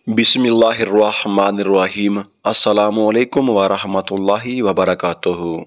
बिस्मिल्लाहिर्रहमानिर्रहीम। अस्सलामुअलैकुम वरहमतुल्लाहि वबरकातुहू।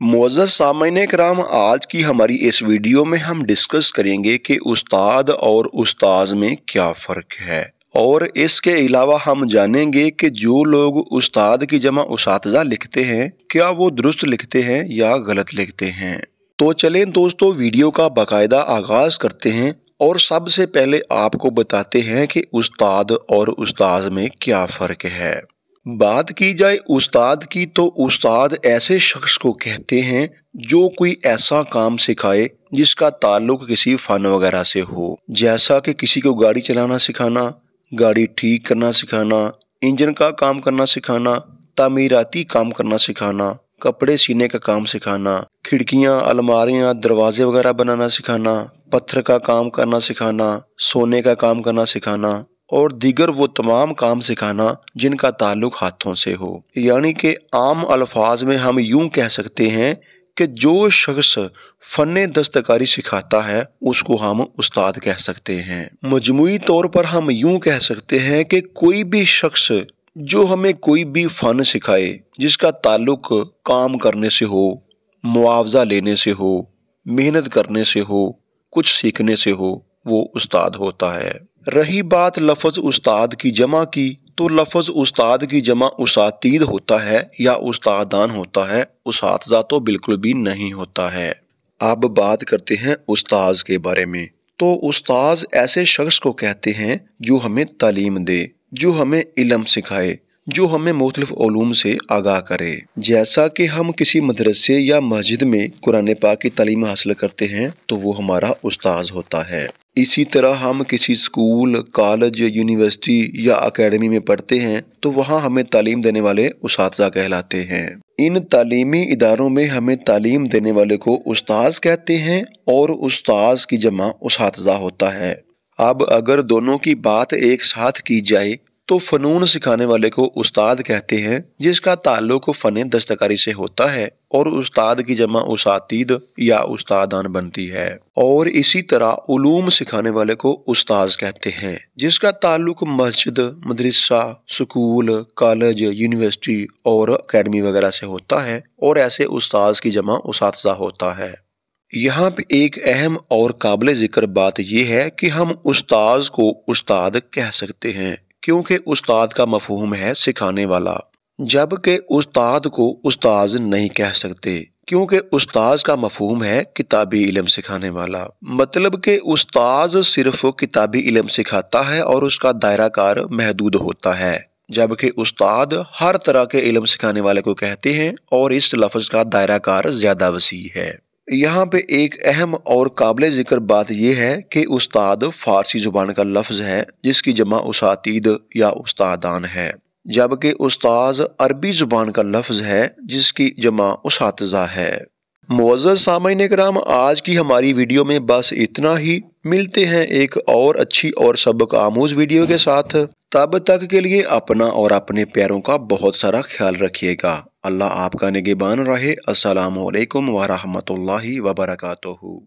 मुअज़्ज़ज़ सामईन किराम, आज की हमारी इस वीडियो में हम डिस्कस करेंगे कि उस्ताद और उस्ताज में क्या फ़र्क है, और इसके अलावा हम जानेंगे कि जो लोग उस्ताद की जमा उसातिज़ा लिखते हैं क्या वो दुरुस्त लिखते हैं या गलत लिखते हैं। तो चलें दोस्तों, वीडियो का बाकायदा आगाज़ करते हैं और सबसे पहले आपको बताते हैं कि उस्ताद और उस्ताज में क्या फ़र्क है। बात की जाए उस्ताद की, तो उस्ताद ऐसे शख्स को कहते हैं जो कोई ऐसा काम सिखाए जिसका ताल्लुक किसी फ़न वगैरह से हो, जैसा कि किसी को गाड़ी चलाना सिखाना, गाड़ी ठीक करना सिखाना, इंजन का काम करना सिखाना, तामीराती काम करना सिखाना, कपड़े सीने का काम सिखाना, खिड़कियां, अलमारियां, दरवाजे वगैरह बनाना सिखाना, पत्थर का काम करना सिखाना, सोने का काम करना सिखाना और दीगर वो तमाम काम सिखाना जिनका ताल्लुक हाथों से हो। यानी कि आम अल्फाज में हम यूं कह सकते हैं कि जो शख्स फ़न दस्तकारी सिखाता है उसको हम उस्ताद कह सकते हैं। मजमूई तौर पर हम यूं कह सकते हैं कि कोई भी शख्स जो हमें कोई भी फ़न सिखाए जिसका ताल्लुक काम करने से हो, मुआवजा लेने से हो, मेहनत करने से हो, कुछ सीखने से हो, वो उस्ताद होता है। रही बात लफ्ज़ उस्ताद की जमा की, तो लफ्ज़ उस्ताद की जमा उसातीद होता है या उस्तादान होता है, उसातिज़ा तो बिल्कुल भी नहीं होता है। अब बात करते हैं उस्ताज के बारे में। तो उस्ताज ऐसे शख्स को कहते हैं जो हमें तालीम दे, जो हमें इल्म सिखाए, जो हमें मुख्तलिफ उलूम से आगाह करे। जैसा कि हम किसी मदरसे या मस्जिद में कुरान पाक की तालीम हासिल करते हैं तो वो हमारा उस्ताज होता है। इसी तरह हम किसी स्कूल, कॉलेज, यूनिवर्सिटी या अकेडमी में पढ़ते हैं तो वहाँ हमें तालीम देने वाले उस्ताद कहलाते हैं। इन तालीमी इदारों में हमें तालीम देने वाले को उस्ताज कहते हैं और उस्ताज की जमा उसातिज़ा होता है। अब अगर दोनों की बात एक साथ की जाए तो फ़नून सिखाने वाले को उस्ताद कहते हैं जिसका ताल्लुक फ़न दस्तकारी से होता है, और उस्ताद की जमा उसातीद या उस्तादान बनती है। और इसी तरह उलूम सिखाने वाले को उस्ताज कहते हैं जिसका ताल्लुक मस्जिद, मदरसा, स्कूल, कॉलेज, यूनिवर्सिटी और अकेडमी वगैरह से होता है, और ऐसे उस्ताज की जमा उसातिज़ा होता है। यहाँ पे एक अहम और काबिल ज़िक्र बात यह है कि हम उस्ताज को उस्ताद कह सकते हैं क्योंकि उस्ताद का मफहूम है सिखाने वाला, जबकि उस्ताद को उस्ताज नहीं कह सकते क्योंकि उस्ताज का मफहूम है किताबी इल्म सिखाने वाला। मतलब कि उस्ताज सिर्फ किताबी इल्म सिखाता है और उसका दायरा कार महदूद होता है, जबकि उस्ताद हर तरह के इल्म सिखाने वाले को कहते हैं और इस लफ्ज़ का दायरा कार ज़्यादा वसी है। यहाँ पे एक अहम और काबिल ज़िक्र बात यह है कि उस्ताद फ़ारसी ज़ुबान का लफ्ज़ है जिसकी जमा उसातीद या उस्तादान है, जबकि उस्ताज अरबी ज़ुबान का लफ्ज़ है जिसकी जमा उसातिज़ा है। मुअज़्ज़ज़ सामईन किराम, आज की हमारी वीडियो में बस इतना ही। मिलते हैं एक और अच्छी और सबक आमूज़ वीडियो के साथ। तब तक के लिए अपना और अपने प्यारों का बहुत सारा ख्याल रखिएगा। अल्लाह आपका निगहबान रहे। अस्सलामु अलैकुम व रहमतुल्लाहि व बरकातुहू।